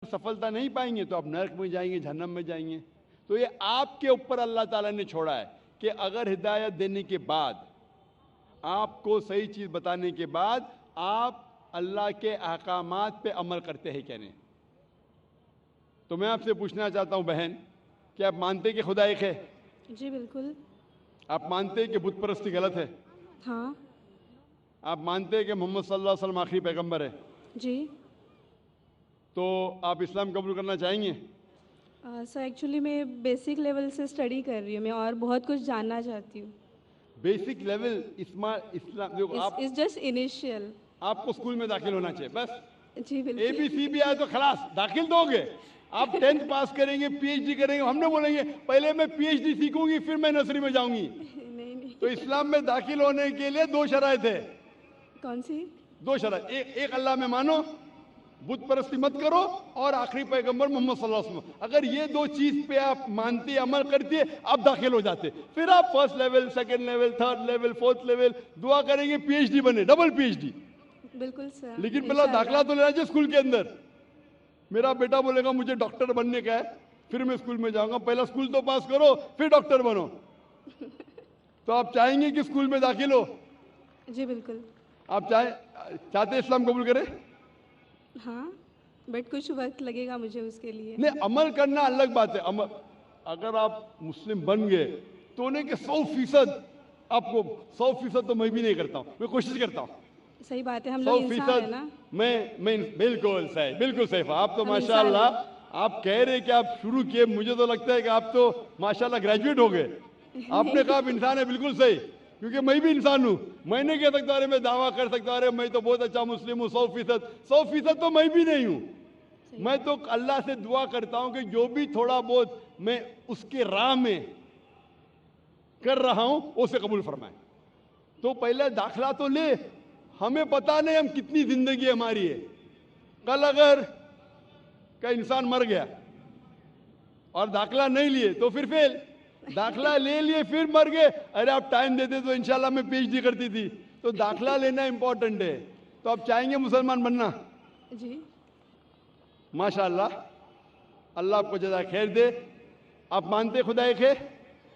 सफलता नहीं पाएंगे तो आप नरक में जाएंगे, जहन्नम में जाएंगे। तो ये आपके ऊपर अल्लाह ताला ने छोड़ा है कि अगर हिदायत देने के बाद, आपको सही चीज़ बताने के बाद आप अल्लाह के अहकामात पे अमल करते हैं क्या नहीं। तो मैं आपसे पूछना चाहता हूँ बहन, कि आप मानते हैं कि खुदा एक है? जी बिल्कुल। आप मानते हैं कि बुत परस्ती गलत है? हाँ। आप मानते हैं कि मोहम्मद सल्लल्लाहु अलैहि वसल्लम आखिरी पैगंबर है? जी। तो आप इस्लाम कबूल करना चाहेंगे? सर एक्चुअली मैं बेसिक लेवल से स्टडी कर रही हूँ, मैं और बहुत कुछ जानना चाहती हूँ। बेसिक लेवल इस्लाम देखो, आप इस जस्ट इनिशियल। आपको स्कूल में दाखिल होना चाहिए बस। जी बिल्कुल। ABC भी आए तो खलास दाखिल दोगे। आप 10th पास करेंगे, PhD करेंगे, हमने बोलेंगे पहले मैं PhD सीखूंगी फिर मैं नर्सरी में जाऊंगी। नहीं नहीं। तो इस्लाम में दाखिल होने के लिए 2 शराइत है। कौन सी? 2 शराइत, एक अल्लाह में मानो, बुत परस्ती मत करो, और आखिरी पैगंबर मोहम्मद सल्लल्लाहु अलैहि वसल्लम। अगर ये 2 चीज पे आप मानते, अमल करते, आप दाखिल हो जाते। फिर आप first level, second level, third level, fourth level दुआ करेंगे, PhD बने, डबल PhD। बिल्कुल सर। लेकिन पहला दाखिला तो लेना चाहिए स्कूल के अंदर। मेरा बेटा बोलेगा मुझे डॉक्टर बनने का है, फिर मैं स्कूल में जाऊंगा। पहला स्कूल तो पास करो फिर डॉक्टर बनो। तो आप चाहेंगे कि स्कूल में दाखिल हो? जी बिल्कुल। आप चाहते इस्लाम कबूल करें? हाँ, बट कुछ वक्त लगेगा मुझे उसके लिए। नहीं, अमल करना अलग बात है। अमल, अगर आप मुस्लिम बन गए तो नहीं कि 100% आपको 100% तो मैं भी नहीं करता हूँ, मैं कोशिश करता हूँ। सही बात है, हम लोग इंसान है ना। मैं बिल्कुल सही, बिल्कुल सही। आप तो हम माशाल्लाह, इंसान आप कह रहे कि आप शुरू किए, मुझे तो लगता है कि आप तो माशाल्लाह ग्रेजुएट हो गए। आपने कहा आप इंसान है, बिल्कुल सही, क्योंकि मैं भी इंसान हूँ। मैं नहीं कह सकता अरे मैं दावा कर सकता अरे मैं तो बहुत अच्छा मुस्लिम हूँ 100% तो मैं भी नहीं हूँ। मैं तो अल्लाह से दुआ करता हूँ कि जो भी थोड़ा बहुत मैं उसके राह में कर रहा हूँ उसे कबूल फरमाए। तो पहले दाखला तो ले, हमें पता नहीं हम कितनी जिंदगी हमारी है। कल अगर का इंसान मर गया और दाखला नहीं लिए तो फिर फेल, दाखला ले लिए फिर मर गए, अरे आप टाइम देते तो इंशाल्लाह मैं PhD करती थी। तो दाखला लेना इंपॉर्टेंट है। तो आप चाहेंगे मुसलमान बनना? जी। माशाल्लाह, अल्लाह आपको जज़ा खैर दे। आप मानते खुदा एक है?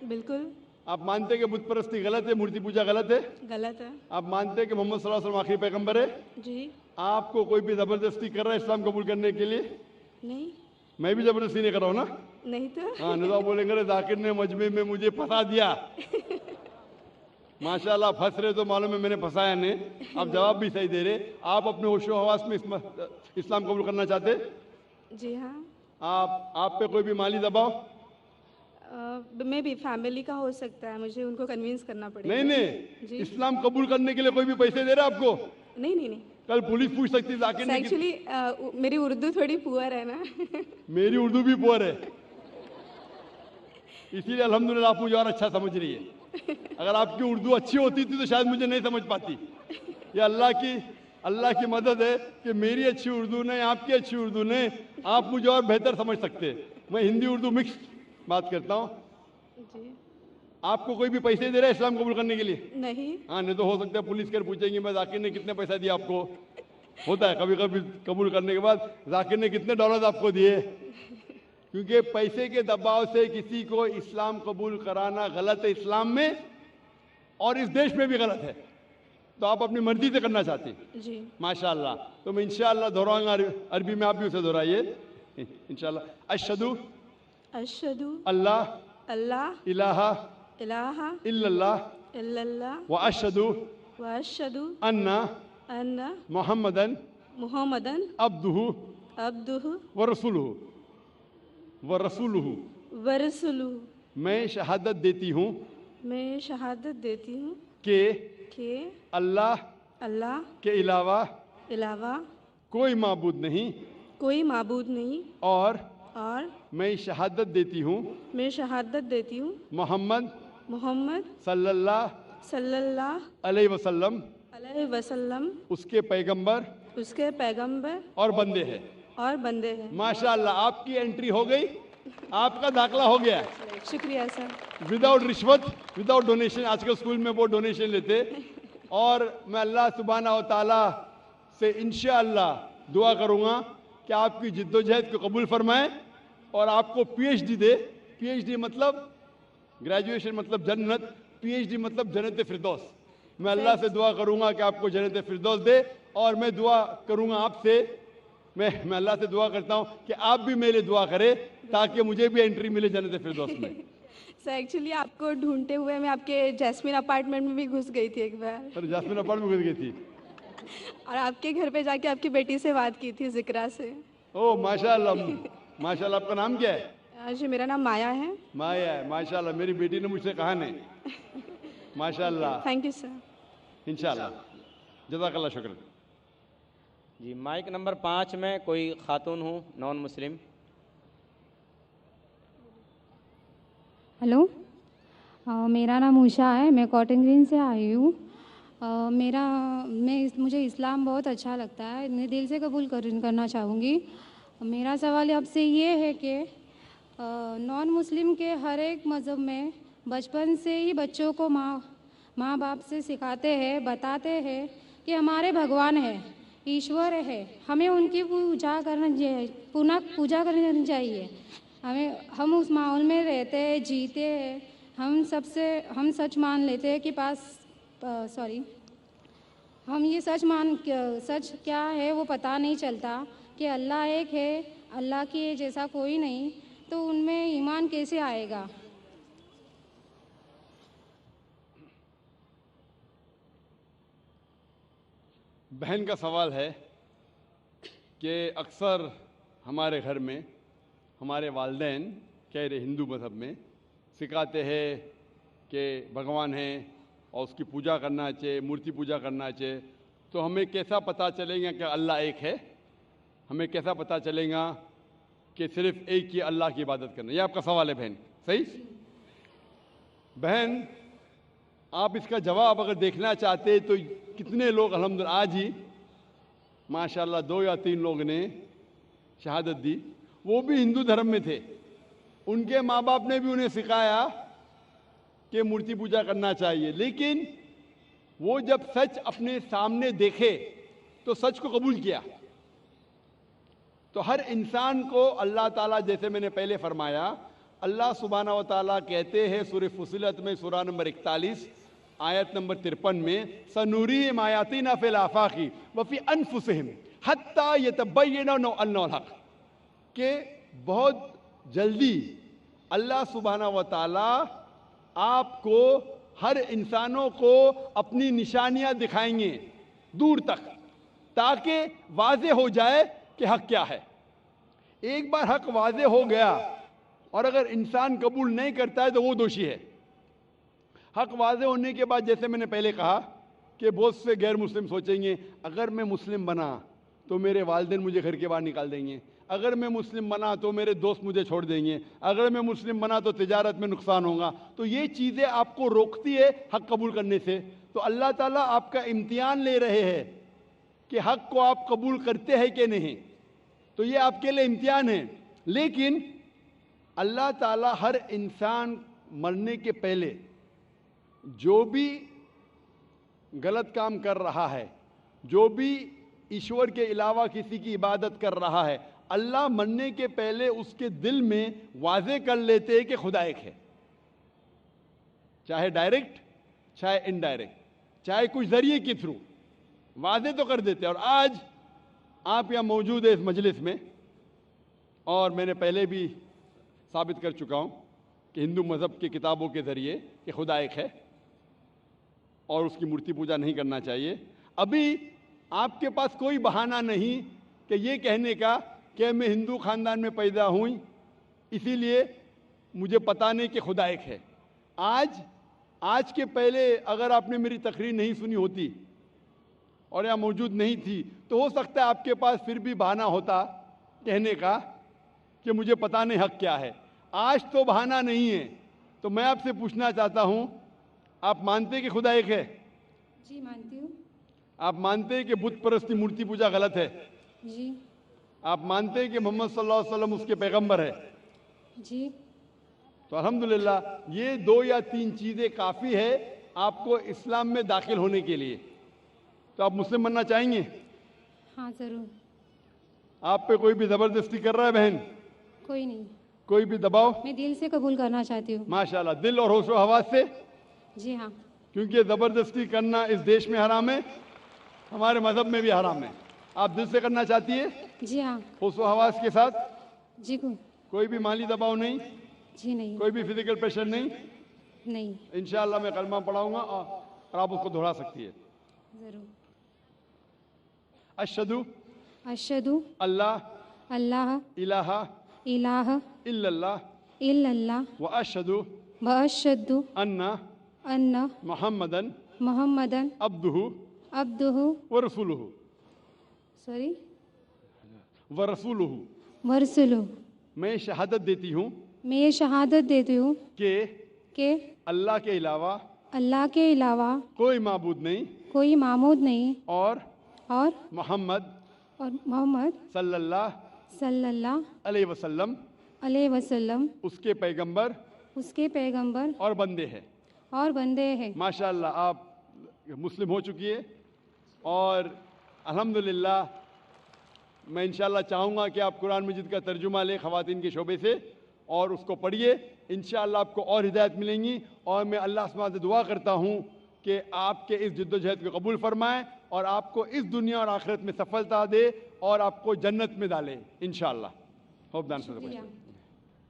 बिल्कुल। आप मानते कि बुत परस्ती गलत है, मूर्ति पूजा गलत है? गलत है। आप मानते कि मोहम्मद सल्लल्लाहु अलैहि वसल्लम आखिरी पैगंबर है? जी। आपको कोई भी जबरदस्ती कर रहा है इस्लाम कबूल करने के लिए? नहीं। मैं भी जबरदस्ती नहीं कर रहा हूं ना। नहीं तो। हाँ, नहीं तो आप बोलेंगे अरे जाकिर ने मजमे में मुझे फंसा दिया। माशाल्लाह, फंस रहे तो मालूम है मैंने फंसाया नहीं। आप जवाब भी सही दे रहे। आप अपने होशो हवास में इस्लाम कबूल करना चाहते? जी हाँ। आप पे कोई भी माली दबाव? मे भी फैमिली का हो सकता है, मुझे उनको कन्विंस करना पड़ेगा। नहीं नहीं, जी। इस्लाम कबूल करने के लिए कोई भी पैसे दे रहा है आपको? नहीं नहीं नहीं। कल पुलिस पूछ सकती है जाकिर ने एक्चुअली मेरी उर्दू थोड़ी पुअर है ना। मेरी उर्दू भी पुअर है, इसीलिए अल्हम्दुलिल्लाह आप मुझे और अच्छा समझ रही है। अगर आपकी उर्दू अच्छी होती थी तो शायद मुझे नहीं समझ पाती। ये अल्लाह की मदद है कि मेरी अच्छी उर्दू नहीं, आपकी अच्छी उर्दू नहीं, आप मुझे और बेहतर समझ सकते हैं। मैं हिंदी उर्दू मिक्स बात करता हूँ। जी। आपको कोई भी पैसे दे रहा है इस्लाम कबूल करने के लिए? नहीं। हाँ, नहीं तो हो सकता है पुलिस कर पूछेंगे मैं जाकिर ने कितने पैसा दिया आपको। होता है कभी कभी कबूल करने के बाद, जाकिर ने कितने डॉलर आपको दिए। क्योंकि पैसे के दबाव से किसी को इस्लाम कबूल कराना गलत है इस्लाम में, और इस देश में भी गलत है। तो आप अपनी मर्जी से करना चाहते हैं। जी। माशाल्लाह। तो मैं इंशाल्लाह दोहराऊंगा, अरबी में आप भी उसे दोहराइए इंशाल्लाह। अशहदु अशहदु अल्लाह अल्लाह इलाहा इलाहा इल्लल्लाह इल्लल्लाह व अशहदु व अशहदु अन्ना अन्ना मोहम्मदन मुहम्मदन अब्दुहु अब्दुहु व रसूलुहु व रसूलुहु। मैं शहादत देती हूँ मैं शहादत देती हूँ कि अल्लाह अल्लाह के अलावा अलावा कोई माबूद नहीं, कोई माबूद नहीं, और मैं शहादत देती हूँ मोहम्मद मोहम्मद सल्लल्लाहु अलैहि वसल्लम उसके पैगंबर और बंदे हैं। माशाल्लाह, आपकी एंट्री हो गई, आपका दाखला हो गया। शुक्रिया सर। विदाउट रिश्वत, विदाउट डोनेशन। आजकल स्कूल में वो डोनेशन लेते। और मैं अल्लाह सुब्हाना व तआला से इंशाअल्लाह दुआ करूँगा कि कि आपकी जिद्दोजहद को कबूल फरमाए और आपको पीएचडी दे। पीएचडी मतलब ग्रेजुएशन मतलब जन्नत, पीएचडी मतलब जन्नत फिरदौस। मैं अल्लाह से दुआ करूंगा कि आपको जन्नत फिरदौस दे, और मैं दुआ करूंगा आपसे, मैं अल्लाह से दुआ करता हूं कि आप भी मेरे लिए दुआ करें ताकि मुझे भी एंट्री मिले जन्नत फिरदौस में। सर एक्चुअली आपको ढूंढते हुए मैं आपके जैस्मिन अपार्टमेंट में भी घुस गई थी एक बार, सर जासमीन अपार्टमेंट में घुस गई थी। और आपके घर पे जाके आपकी बेटी से बात की थी, जिक्रा से। ओ माशाल्लाह, माशाल्लाह। आपका नाम क्या है? जी मेरा नाम माया है। माया है, माशाल्लाह। मेरी बेटी ने मुझसे कहा नहीं, माशाल्लाह। Thank you sir. इंशाल्लाह, जज़ाकल्लाह, शुक्र। जी माइक नंबर 5 में कोई खातून हूँ नॉन मुस्लिम। हेलो, मेरा नाम उषा है, मैं कॉटन ग्रीन से आई हूँ। मुझे इस्लाम बहुत अच्छा लगता है, मैं दिल से कबूल करना चाहूँगी। मेरा सवाल आपसे ये है कि नॉन मुस्लिम के हर एक मज़हब में बचपन से ही बच्चों को माँ बाप से सिखाते हैं, बताते हैं कि हमारे भगवान है, ईश्वर है, हमें उनकी पूजा करनी चाहिए। हम उस माहौल में रहते हैं, जीते हैं। हम सच मान लेते हैं कि हम ये सच क्या है वो पता नहीं चलता कि अल्लाह एक है, अल्लाह के जैसा कोई नहीं, तो उनमें ईमान कैसे आएगा? बहन का सवाल है कि अक्सर हमारे घर में हमारे वालिदैन कह रहे हिंदू मज़हब में सिखाते हैं कि भगवान है और उसकी पूजा करना चाहिए, मूर्ति पूजा करना चाहिए। तो हमें कैसा पता चलेगा कि अल्लाह एक है? हमें कैसा पता चलेगा कि सिर्फ एक ही अल्लाह की इबादत करना? ये आपका सवाल है बहन, सही? बहन, आप इसका जवाब अगर देखना चाहते तो कितने लोग अल्हम्दुलिल्लाह आज ही माशाल्लाह 2 या 3 लोग ने शहादत दी, वो भी हिंदू धर्म में थे। उनके माँ बाप ने भी उन्हें सिखाया कि मूर्ति पूजा करना चाहिए, लेकिन वो जब सच अपने सामने देखे तो सच को कबूल किया। तो हर इंसान को अल्लाह ताला, जैसे मैंने पहले फरमाया, अल्लाह सुब्हानहू व तआला कहते हैं सूरह फुसिलत में सूरा नंबर 41 आयत नंबर 53 में, सनूरीहिम आयातिना फिल आफाकी व फी अनफुसिहिम हत्ता यतबय्यना अन्नहुल हक, के बहुत जल्दी अल्लाह सुब्हानहू व तआला आपको, हर इंसानों को अपनी निशानियां दिखाएंगे दूर तक, ताकि वाज़े हो जाए कि हक क्या है। एक बार हक वाज़े हो गया और अगर इंसान कबूल नहीं करता है तो वो दोषी है। हक वाज़े होने के बाद, जैसे मैंने पहले कहा कि बहुत से गैर मुस्लिम सोचेंगे अगर मैं मुस्लिम बना तो मेरे वालिदैन मुझे घर के बाहर निकाल देंगे, अगर मैं मुस्लिम बना तो मेरे दोस्त मुझे छोड़ देंगे, अगर मैं मुस्लिम बना तो तिजारत में नुकसान होगा। तो ये चीज़ें आपको रोकती है हक कबूल करने से। तो अल्लाह ताला आपका इम्तिहान ले रहे हैं कि हक को आप कबूल करते हैं कि नहीं। तो ये आपके लिए इम्तिहान है। लेकिन अल्लाह ताला हर इंसान मरने के पहले जो भी गलत काम कर रहा है, जो भी ईश्वर के अलावा किसी की इबादत कर रहा है, अल्लाह मरने के पहले उसके दिल में वाज़े कर लेते हैं कि खुदा एक है, चाहे डायरेक्ट चाहे इनडायरेक्ट, चाहे कुछ जरिए के थ्रू वाज़े तो कर देते हैं। और आज आप यहाँ मौजूद है इस मजलिस में, और मैंने पहले भी साबित कर चुका हूँ कि हिंदू मज़हब की किताबों के ज़रिए कि खुदा एक है और उसकी मूर्ति पूजा नहीं करना चाहिए। अभी आपके पास कोई बहाना नहीं कि ये कहने का कि मैं हिंदू ख़ानदान में पैदा हुई इसीलिए मुझे पता नहीं कि खुदा एक है। आज के पहले अगर आपने मेरी तकरीर नहीं सुनी होती और यहाँ मौजूद नहीं थी तो हो सकता है आपके पास फिर भी बहाना होता कहने का कि मुझे पता नहीं हक क्या है। आज तो बहाना नहीं है। तो मैं आपसे पूछना चाहता हूँ, आप मानते हैं कि खुदा एक है? जी मानती हूँ। आप मानते हैं कि बुत परस्ती मूर्ति पूजा गलत है? जी। आप मानते हैं कि मोहम्मद सल्लल्लाहु अलैहि वसल्लम उसके पैगंबर है? जी। तो अल्हम्दुलिल्लाह ये 2 या 3 चीज़ें काफ़ी है आपको इस्लाम में दाखिल होने के लिए। तो आप मुस्लिम बनना चाहेंगे? हाँ ज़रूर। आप पे कोई भी जबरदस्ती कर रहा है बहन? कोई नहीं, कोई भी दबाव? मैं दिल से कबूल करना चाहती हूँ। माशाल्लाह, दिल और होशो हवास से, जी हाँ। क्योंकि ये जबरदस्ती करना इस देश में हराम है, हमारे मजहब में भी हराम है। आप दिल से करना चाहती है, जी हाँ। होशो हवास के साथ? जी कोई भी माली दबाव नहीं, जी नहीं। कोई भी फिजिकल प्रेशर नहीं। नहीं। इंशाअल्लाह मैं कलमा पढ़ाऊंगा और आप उसको दोहरा सकती है। ज़रूर। अशहदु अशहदु अल्लाह अल्लाह इलाहा इलाहा इल्लल्लाह इल्लल्लाह व अशहदु व अशहदु अन्ना अन्ना मुहम्मदन मुहम्मदन अब्दुहु अब्दुहु व रसूलुहु सॉरी व रसूलुहु। वरसुलु। मैं शहादत देती हूँ मैं ये शहादत देती हूँ कि अल्लाह के अलावा के अलावा कोई माबूद नहीं कोई मामूद नहीं और मोहम्मद सल्लल्लाहु सल्लल्लाहु अलैहि वसल्लम उसके पैगंबर और बंदे हैं। माशाअल्लाह, आप मुस्लिम हो चुकी है और अल्हम्दुलिल्लाह मैं इंशाअल्लाह चाहूँगा कि आप कुरान मजीद का तर्जुमा लें ख़वातीन के शोबे से और उसको पढ़िए। इंशाअल्लाह आपको और हिदायत मिलेंगी और मैं अल्लाह सुब्हानहू से दुआ करता हूँ कि आपके इस जद्दोजहद को कबूल फरमाए और आपको इस दुनिया और आखिरत में सफलता दे और आपको जन्नत में डाले इंशाअल्लाह। Hope the answer the question.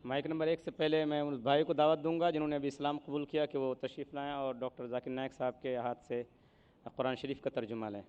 Mike number 1 से पहले मैं उस भाई को दावत दूंगा जिन्होंने अभी इस्लाम कबूल किया कि वो तशरीफ़ लाएँ और डॉक्टर जाकिर नायक साहब के हाथ से कुरान शरीफ का तर्जुमा लें।